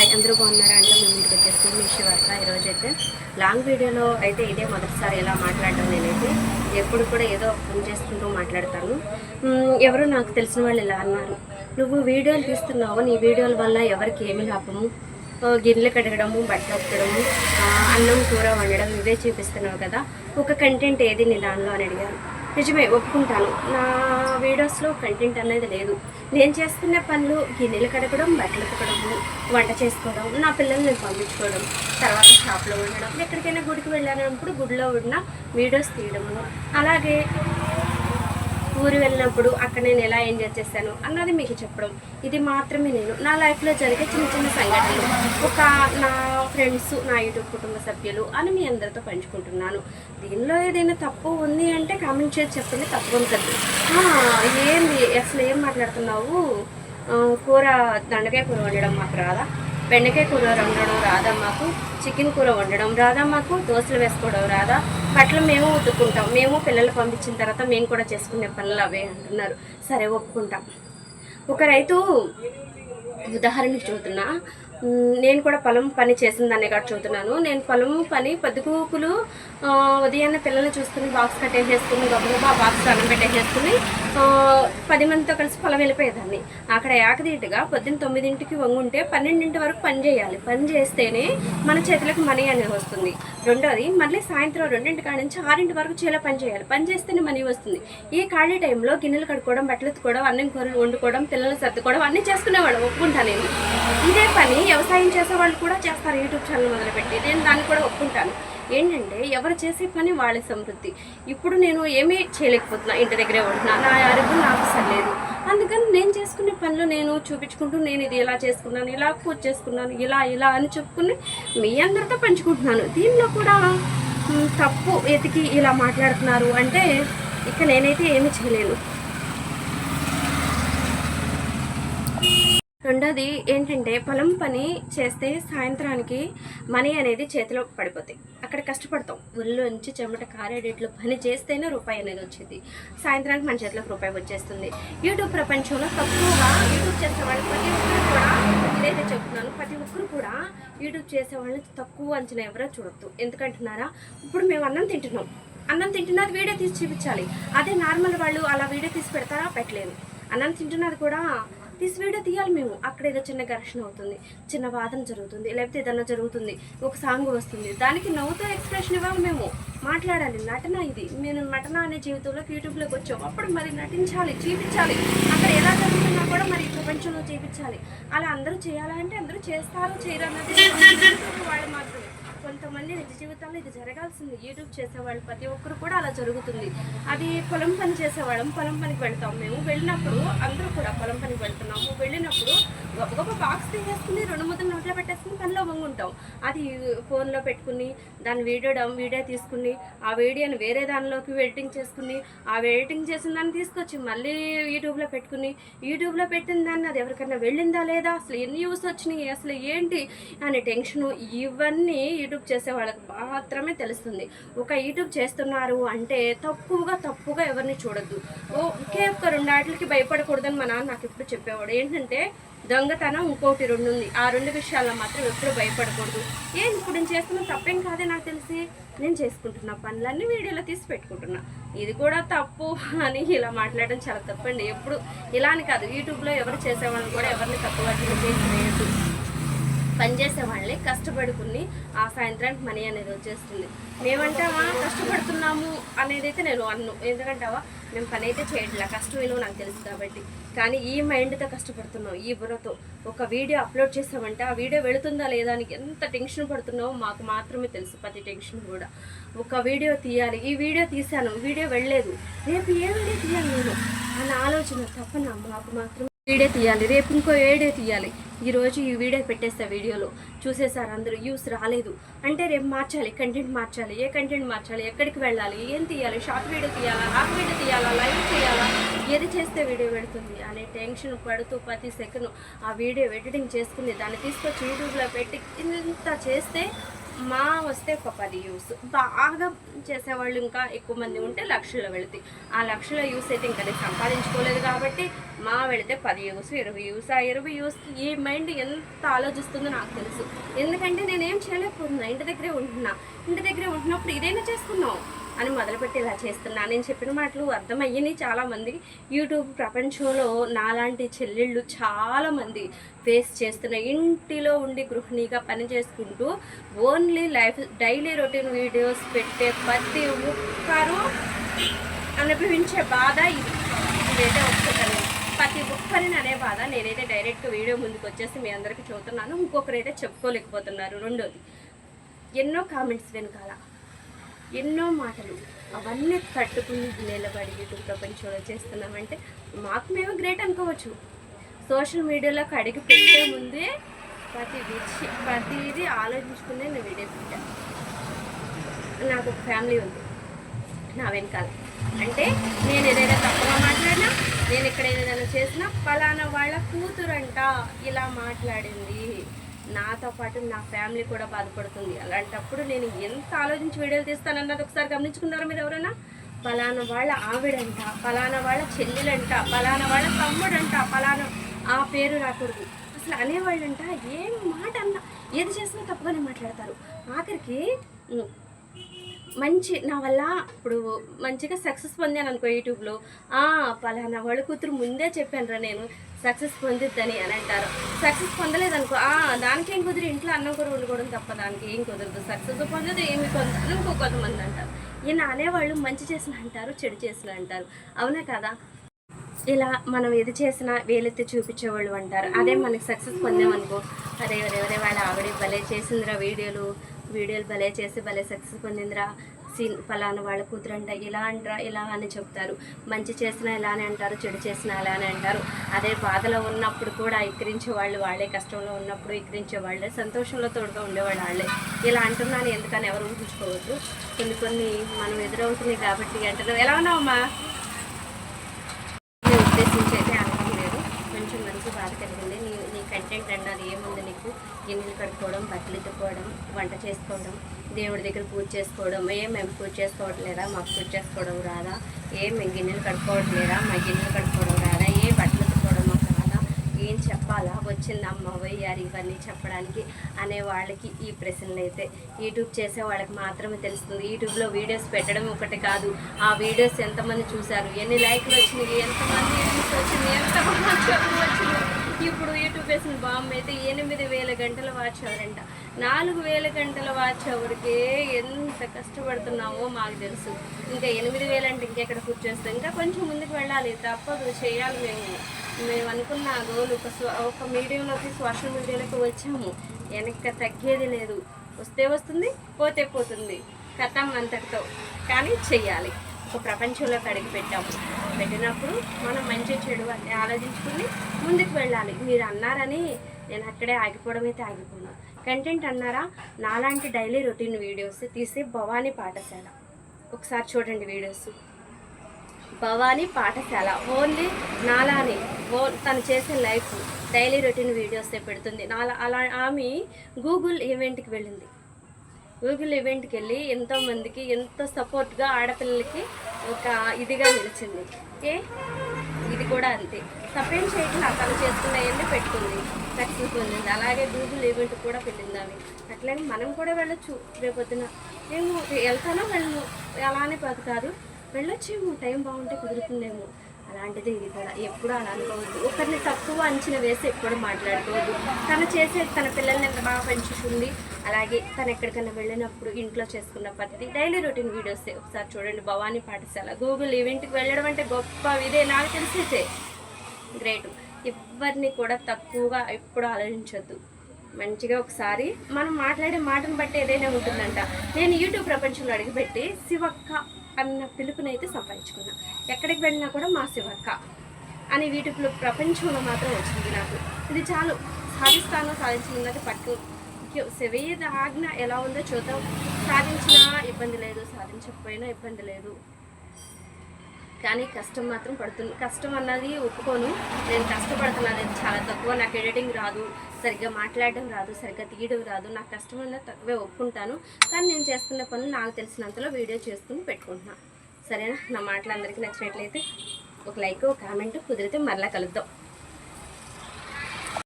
Hi, అందరూ బాగున్నారా అంటే మేము ఇంటికి వచ్చేసి మీ శివార్త. ఈరోజైతే లాంగ్ వీడియోలో అయితే ఇదే మొదటిసారి ఇలా మాట్లాడడం. నేనైతే ఎప్పుడు కూడా ఏదో ఫోన్ చేసుకుంటూ మాట్లాడతాను. ఎవరు నాకు తెలిసిన వాళ్ళు ఇలా అన్నారు, నువ్వు వీడియోలు తీస్తున్నావు, నీ వీడియోల వల్ల ఎవరికి ఏమి లాభము, గిన్నెలు కడగడము, బట్టలు ఉతకడము, అన్నం కూర వండడం ఇవే చూపిస్తున్నావు కదా, ఒక కంటెంట్ ఏది నీ దానిలో అని అడిగారు. నిజమే, ఒప్పుకుంటాను. నా వీడియోస్లో కంటెంట్ అనేది లేదు. నేను చేసుకునే పనులు గిన్నెలు కడగడం, బట్టలు ఉతకడము, వంట చేసుకోవడం, నా పిల్లల్ని నేను పంపించుకోవడం, తర్వాత షాప్లో ఉండడం, ఎక్కడికైనా గుడికి వెళ్ళానప్పుడు గుడిలో ఉన్న వీడియోస్ తీయడము, అలాగే ఊరు వెళ్ళినప్పుడు అక్కడ నేను ఎలా ఎంజాయ్ చేశాను అన్నది మీకు చెప్పడం. ఇది మాత్రమే నేను నా లైఫ్లో జరిగే చిన్న చిన్న సంఘటనలు, ఒక నా ఫ్రెండ్స్, నా యూట్యూబ్ కుటుంబ సభ్యులు అని మీ అందరితో పంచుకుంటున్నాను. దీనిలో ఏదైనా తప్పు ఉంది అంటే కామెంట్ చేసి చెప్పండి, తప్పకుండా. ఏంది అసలు ఏం మాట్లాడుతున్నావు, కూర దొండకాయ కూర వండడం మాకు రాదా, బెండకాయ కూర వండడం రాదా, మాకు చికెన్ కూర వండడం రాదా, మాకు దోశలు వేసుకోవడం రాదా, బట్టలు మేము ఉతుక్కుంటాం, మేము పిల్లలు పంపించిన తర్వాత మేము కూడా చేసుకునే పనులు అవే అంటున్నారు. సరే, ఒప్పుకుంటాం. ఒక రైతు ఉదాహరణకి చూస్తున్నా, నేను కూడా పొలం పని చేసిన దాన్ని కూడా చూస్తున్నాను. నేను పొలం పని పొద్దుగూకులు ఉదయాన్నే పిల్లల్ని చూసుకుని బాక్స్ కట్టేసేసుకుని గబగబా బాక్స్ అన్నం పెట్టేసేసుకుని 10 మందితో కలిసి పొలం వెళ్ళిపోయేదాన్ని. అక్కడ ఏకదీటుగా పొద్దున్న 9ంటికి వంగుంటే 12 వరకు పని చేయాలి. పని చేస్తేనే మన చేతులకు మనీ అనేది వస్తుంది. రెండోది, మళ్ళీ సాయంత్రం 2 కాడ నుంచి 6 వరకు చేలో పని చేయాలి. పని చేస్తేనే మనీ వస్తుంది. ఈ ఖాళీ టైంలో గిన్నెలు కడుక్కోవడం, బట్టలు ఎత్తుకోవడం, అన్నం కూరలు వండుకోవడం, పిల్లలు సర్దుకోవడం అన్నీ చేసుకునేవాడు. ఒప్పుకుంటాను. నేను ఇదే పని వ్యవసాయం చేసే వాళ్ళు కూడా చేస్తారు, యూట్యూబ్ ఛానల్ మొదలుపెట్టి. నేను దాన్ని కూడా ఒప్పుకుంటాను. ఏంటంటే ఎవరు చేసే పని వాళ్ళ సమృద్ధి. ఇప్పుడు నేను ఏమీ చేయలేకపోతున్నా, ఇంటి దగ్గరే ఉంటున్నా, నా ఆరోగ్యం నాకు సరిలేదు. అందుకని నేను చేసుకునే పనులు నేను చూపించుకుంటూ, నేను ఇది ఇలా చేసుకున్నాను, ఇలా పూజ చేసుకున్నాను, ఇలా ఇలా అని చెప్పుకుని మీ అందరితో పంచుకుంటున్నాను. దీనిలో కూడా తప్పు ఎతికి ఇలా మాట్లాడుతున్నారు అంటే ఇక నేనైతే ఏమీ చేయలేను. రెండోది ఏంటంటే, పొలం పని చేస్తే సాయంత్రానికి మనీ అనేది చేతిలో పడిపోతాయి. అక్కడ కష్టపడతాం, ఒళ్ళోంచి చెమట కారేడేట్లో పని చేస్తేనే రూపాయి అనేది వచ్చింది. సాయంత్రానికి మన చేతిలోకి రూపాయి వచ్చేస్తుంది. యూట్యూబ్ ప్రపంచంలో తక్కువగా యూట్యూబ్ చేసేవాళ్ళు ప్రతి ఒక్కరు కూడా, ఇదైతే చెప్తున్నాను, ప్రతి ఒక్కరు కూడా యూట్యూబ్ చేసేవాళ్ళని తక్కువ అంచనా ఎవరో చూడొద్దు. ఎందుకంటున్నారా, ఇప్పుడు మేము అన్నం తింటున్నది వీడియో తీసి చూపించాలి. అదే నార్మల్ వాళ్ళు అలా వీడియో తీసి పెడతారా, పెట్టలేదు. అన్నం తింటున్నది కూడా తీసి వీడియో తీయాలి మేము. అక్కడ ఏదో చిన్న ఘర్షణ అవుతుంది, చిన్న వాదన జరుగుతుంది, లేకపోతే ఏదన్నా జరుగుతుంది, ఒక సాంగ్ వస్తుంది, దానికి నవ్వుతో ఎక్స్ప్రెషన్ ఇవ్వాలి, మేము మాట్లాడాలి. నటన ఇది. నేను నటన అనే జీవితంలోకి యూట్యూబ్లోకి వచ్చాము, అప్పుడు మరి నటించాలి, చూపించాలి. అక్కడ ఎలా జరుగుతున్నా కూడా మరి ప్రపంచంలో చూపించాలి. అలా అందరూ చేయాలంటే అందరూ చేస్తారు, చేయరు అన్నది వాళ్ళు మాత్రమే. కొంతమంది నిజ జీవితంలో ఇది జరగాల్సింది. యూట్యూబ్ చేసేవాళ్ళు ప్రతి ఒక్కరు కూడా అలా జరుగుతుంది. అది పొలం పని చేసేవాళ్ళం, పొలం పనికి వెళ్తాం. మేము వెళ్ళినప్పుడు అందరూ కూడా పొలం పనికి వెళ్తున్నాము. వెళ్ళినప్పుడు గొప్ప బాక్స్ తీసేసుకుని 2 ముద్దలు నోట్లో పెట్టేసుకుని పనిలో వంగుంటాం. అది ఫోన్లో పెట్టుకుని దాన్ని వీడియో తీసుకుని ఆ వీడియోని వేరే దానిలోకి ఎడిటింగ్ చేసుకుని ఆ ఎడిటింగ్ చేసిన దాన్ని తీసుకొచ్చి మళ్ళీ యూట్యూబ్లో పెట్టుకుని, యూట్యూబ్లో పెట్టిన దాన్ని అది ఎవరికైనా వెళ్ళిందా లేదా, అసలు ఎన్ని వ్యూస్ వచ్చినాయి, అసలు ఏంటి అనే టెన్షను, ఇవన్నీ యూట్యూబ్ చేసే వాళ్ళకి మాత్రమే తెలుస్తుంది. ఒక యూట్యూబ్ చేస్తున్నారు అంటే తప్పుగా ఎవరిని చూడొద్దు. ఒకే ఒక్క 2 ఆటలకి భయపడకూడదని మా నాన్న నాకు ఎప్పుడు చెప్పేవాడు. ఏంటంటే, దొంగతనం, ఇంకోటి 2 ఉంది. ఆ 2 విషయాల్లో మాత్రం ఎప్పుడు భయపడకూడదు. ఇప్పుడు నేను చేస్తున్న తప్పేం కాదే, నాకు తెలిసి నేను చేసుకుంటున్నా పనులన్నీ వీడియోలో తీసి పెట్టుకుంటున్నా. ఇది కూడా తప్పు అని ఇలా మాట్లాడడం చాలా తప్పండి. ఎప్పుడు ఇలా అని కాదు, యూట్యూబ్లో ఎవరు చేసేవాళ్ళని కూడా ఎవరిని తక్కువ చేయలేదు. పనిచేసే వాళ్ళే కష్టపడుకుని ఆ సాయంత్రానికి మనీ అనేది వచ్చేస్తుంది. మేమంటావా కష్టపడుతున్నాము అనేది అయితే నేను అన్ను. ఎందుకంటావా, మేము పని అయితే చేయట్లా, కష్టం విలువ నాకు తెలుసు కాబట్టి. కానీ ఈ మైండ్తో కష్టపడుతున్నాం, ఈ బుర్రతో. ఒక వీడియో అప్లోడ్ చేసామంటే ఆ వీడియో వెళుతుందా లేదా అని ఎంత టెన్షన్ పడుతున్నామో మాకు మాత్రమే తెలుసు. ప్రతి టెన్షన్ కూడా ఒక వీడియో తీయాలి, ఈ వీడియో తీశాను, వీడియో వెళ్ళలేదు, రేపు ఏ వీడియో తీయాలి నేను అన్న ఆలోచన తప్పన మాకు మాత్రం. వీడియో తీయాలి, రేపు ఇంకో వీడియో తీయాలి, ఈరోజు ఈ వీడియో పెట్టేస్తా, వీడియోలో చూసేసారు అందరూ, వ్యూస్ రాలేదు అంటే రేపు మార్చాలి, కంటెంట్ మార్చాలి. ఏ కంటెంట్ మార్చాలి, ఎక్కడికి వెళ్ళాలి, ఏం తీయాలి, షార్ట్ వీడియో తీయాలా, లాంగ్ వీడియో తీయాలా, లైవ్ చేయాలా, ఏది చేస్తే వీడియో పెడుతుంది అనే టెన్షన్ పడుతూ ప్రతి సెకండ్ ఆ వీడియో ఎడిటింగ్ చేసుకుని దాన్ని తీసుకొచ్చి యూట్యూబ్లో పెట్టి ఇంత చేస్తే మా వస్తే ఒక 10 వ్యూస్, బాగా చేసేవాళ్ళు ఇంకా ఎక్కువ మంది ఉంటే లక్షల్లో వెళుతాయి. ఆ లక్షల వ్యూస్ అయితే ఇంకా నేను సంపాదించుకోలేదు కాబట్టి మా వెళితే 10 వ్యూస్ 20 వ్యూస్. ఆ 20 వ్యూస్కి ఈ మైండ్ ఎంత ఆలోచిస్తుందో నాకు తెలుసు. ఎందుకంటే నేనేం చేయలేకపోతున్నా, ఇంటి దగ్గరే ఉంటున్నప్పుడు ఇదైనా చేసుకున్నాం అని మొదలుపెట్టి ఇలా చేస్తున్నా. నేను చెప్పిన మాటలు అర్థమయ్యని చాలామందికి. యూట్యూబ్ ప్రపంచంలో నాలాంటి చెల్లెళ్ళు చాలామంది ఫేస్ చేస్తున్న, ఇంటిలో ఉండి గృహిణిగా పని చేసుకుంటూ ఓన్లీ డైలీ రొటీన్ వీడియోస్ పెట్టే ప్రతి ఒక్కరు అనుభవించే బాధ ఇదైతే వస్తుందని, ప్రతి ఒక్కరిని అనే బాధ నేనైతే డైరెక్ట్ వీడియో ముందుకు వచ్చేసి మీ అందరికీ చూస్తున్నాను. ఇంకొకరైతే చెప్పుకోలేకపోతున్నారు. రెండోది, ఎన్నో కామెంట్స్ వెనకాల ఎన్నో మాటలు, అవన్నీ తట్టుకుని నిలబడి యూట్యూబ్ ప్రపంచంలో చేస్తున్నామంటే మాకు మేము గ్రేట్ అనుకోవచ్చు. సోషల్ మీడియాలోకి అడిగి పెట్టే ముందే ప్రతిదీ ఆలోచించుకునే నేను వీడియో పెట్టాను. నాకు ఒక ఫ్యామిలీ ఉంది నా వెనకాల. అంటే నేను ఏదైనా తప్పుగా మాట్లాడినా, నేను ఇక్కడ ఏదైనా చేసినా ఫలానా వాళ్ళ కూతురంట ఇలా మాట్లాడింది, నాతో పాటు నా ఫ్యామిలీ కూడా బాధపడుతుంది. అలాంటప్పుడు నేను ఎంత ఆలోచించి వీడియోలు తీస్తానన్నది ఒకసారి గమనించుకున్నారా మీరు ఎవరైనా? ఫలానా వాళ్ళ ఆవిడంట, ఫలానా వాళ్ళ చెల్లెలంట, ఫలానా వాళ్ళ తమ్ముడంట, ఫలానా ఆ పేరు రాకూడదు అసలు అనేవాళ్ళంట. ఏం మాట అన్నా, ఏది చేసినా తప్పుగానే మాట్లాడతారు. ఆఖరికి మంచి నా వల్ల ఇప్పుడు మంచిగా సక్సెస్ పొందాను అనుకో యూట్యూబ్లో, పలానా వాళ్ళ కూతురు ముందే చెప్పాను నేను సక్సెస్ పొందిద్దని అని అంటారు. సక్సెస్ పొందలేదనుకో, దానికేం కుదిరి ఇంట్లో అన్నం కూర వండుకోవడం తప్ప దానికి ఏం కుదరదు, సక్సెస్ పొందదు ఏమి పొందదు ఇంకో కొంతమంది అంటారు. ఈయన అనేవాళ్ళు మంచి చేసిన అంటారు, చెడు చేసిన అంటారు. అవునా కదా? ఇలా మనం ఏది చేసినా వేలెత్తి చూపించేవాళ్ళు అంటారు. అదే మనకి సక్సెస్ పొందామనుకో, అరే వాళ్ళ ఆవిడ భలే చేసిందిరా, వీడియోలు భలే చేసి భలే సక్సెస్ పొందిందిరా, ఫలానా వాళ్ళ కూతురంట ఇలా అంటారా ఇలా అని చెప్తారు. మంచి చేసినా ఇలానే అంటారు, చెడు చేసినా అలానే అంటారు. అదే బాధలో ఉన్నప్పుడు కూడా ఎక్కిరించే వాళ్ళు వాళ్ళే, కష్టంలో ఉన్నప్పుడు ఎక్కిరించే వాళ్ళే, సంతోషంలో తోడుగా ఉండేవాళ్ళు వాళ్ళే. ఇలా అంటున్నాను ఎందుకని ఎవరు ఊహించుకోవద్దు. కొన్ని మనం ఎదురవుతున్నాయి కాబట్టి అంటున్నావు. ఎలా ఉన్నావమ్మా? ఉద్దేశించి అయితే అనడం లేదు, కొంచెం మంచి బాధ కలిగింది. నీ కంటెంట్ అన్నది ఏముంది నీకు? గిన్నెలు కడుక్కోవడం, బట్టలు ఎత్తుకోవడం, వంట చేసుకోవడం, దేవుడి దగ్గర పూజ చేసుకోవడం. మేము పూజ చేసుకోవడం లేదా? మాకు పూజ చేసుకోవడం రాదా? మేము గిన్నెలు కడుక్కోవడం లేదా? మా గిన్నెలు కడుక్కోవడం రాదా? బట్టలు ఎత్తుకోవడం మాకు రాదా? ఏం చెప్పాలా? వచ్చిందమ్మ వయ్యారు ఇవన్నీ చెప్పడానికి అనే వాళ్ళకి ఈ ప్రశ్నలు అయితే యూట్యూబ్ చేసే వాళ్ళకి మాత్రమే తెలుస్తుంది. యూట్యూబ్లో వీడియోస్ పెట్టడం ఒకటి కాదు, ఆ వీడియోస్ ఎంతమంది చూశారు, ఎన్ని లైక్లు వచ్చినాయి, ఎంతమంది వ్యూస్ వచ్చినాయి, ఎంతమంది వచ్చినాయి. ఇప్పుడు యూట్యూబ్ వేసిన బాంబు అయితే 8,000 గంటల వాచ్ అవర్ంట. 4,000 గంటల వాచ్ అవర్కే ఎంత కష్టపడుతున్నామో మాకు తెలుసు. ఇంకా 8,000 అంటే ఇంకెక్కడ కూర్చొస్తాం, ఇంకా కొంచెం ముందుకు వెళ్ళాలి, తప్పదు, చేయాలి. మేము అనుకున్న గోల్ ఒక మీడియంలోకి, సోషల్ మీడియాలోకి వచ్చాము, వెనక్కి తగ్గేది లేదు. వస్తే వస్తుంది, పోతే పోతుంది, కథం అంతటితో. కానీ చెయ్యాలి. ఒక ప్రపంచంలోకి అడిగి పెట్టినప్పుడు మనం మంచి చెడు అంటే ఆలోచించుకుని ముందుకు వెళ్ళాలి. మీరు అన్నారని నేను అక్కడే ఆగిపోవడం అయితే ఆగిపోను. కంటెంట్ అన్నారా? నాలాంటి డైలీ రొటీన్ వీడియోస్ తీసే భవానీ పాఠశాల, ఒకసారి చూడండి వీడియోస్. భవానీ పాఠశాల ఓన్లీ నాలానే తను చేసే లైఫ్ డైలీ రొటీన్ వీడియోసే పెడుతుంది. అలా ఆమె గూగుల్ ఈవెంట్కి వెళ్ళింది. గూగుల్ ఈవెంట్కి వెళ్ళి ఎంతోమందికి ఎంతో సపోర్ట్గా ఆడపిల్లలకి ఒక ఇదిగా నిలిచింది. ఇది కూడా అంతే, తప్పేం చేయకుండా తను చేసుకున్నవన్నీ పెట్టుకుంది, సక్సెస్ పొందింది. అలాగే గూగుల్ ఈవెంట్ కూడా వెళ్ళింది ఆమె. అట్లాగే మనం కూడా వెళ్ళొచ్చు. రేపొద్దున మేము వెళ్తానో వెళ్ళము, అలానే కాదు, వెళ్ళొచ్చేమో, టైం బాగుంటే కుదురుతుందేమో. అలాంటిది ఇది కూడా. ఎప్పుడు అలా అనుకోవద్దు, ఒకరిని తక్కువ అంచనా వేసి ఎప్పుడు మాట్లాడుకోవద్దు. తను చేసే తన పిల్లల్ని ఎంత బాగా పెంచుతుంది. అలాగే తను ఎక్కడికైనా వెళ్ళినప్పుడు ఇంట్లో చేసుకున్న పద్ధతి డైలీ రొటీన్ వీడియోస్ ఒకసారి చూడండి. భవానీ పాఠశాల గూగుల్ ఈవెంట్కి వెళ్ళడం అంటే గొప్ప ఇదే, నాకు తెలిసైతే గ్రేట్. ఎవరిని కూడా తక్కువగా ఎప్పుడు ఆలోచించొద్దు. మంచిగా ఒకసారి మనం మాట్లాడే మాటను బట్టి ఏదైనా ఉంటుందంట. నేను యూట్యూబ్ ప్రపంచంలో అడిగిపెట్టి శివక్క అన్న పిలుపునైతే సంపాదించుకున్నా. ఎక్కడికి వెళ్ళినా కూడా మా శివక్క అని యూట్యూబ్లో ప్రపంచంలో మాత్రం వచ్చింది నాకు. ఇది చాలు, సాధించినది పట్టు. శివయ్య ఆజ్ఞ ఎలా ఉందో చూద్దాం. సాధించినా ఇబ్బంది లేదు, సాధించకపోయినా ఇబ్బంది లేదు. కానీ కష్టం మాత్రం పడుతుంది. కష్టం అన్నది ఒప్పుకోను. నేను కష్టపడుతున్నాను, అది చాలా తక్కువ. నాకు ఎడిటింగ్ రాదు, సరిగ్గా మాట్లాడడం రాదు, సరిగ్గా తీయడం రాదు. నాకు కష్టం అన్నది తక్కువే ఒప్పుకుంటాను. కానీ నేను చేస్తున్న పనులు నాకు తెలిసినంతలో వీడియో చేసుకుని పెట్టుకుంటున్నాను. సరేనా? నా మాటలు అందరికీ నచ్చినట్లయితే ఒక లైక్, ఒక కామెంట్, కుదిరితే మరలా కలుద్దాం.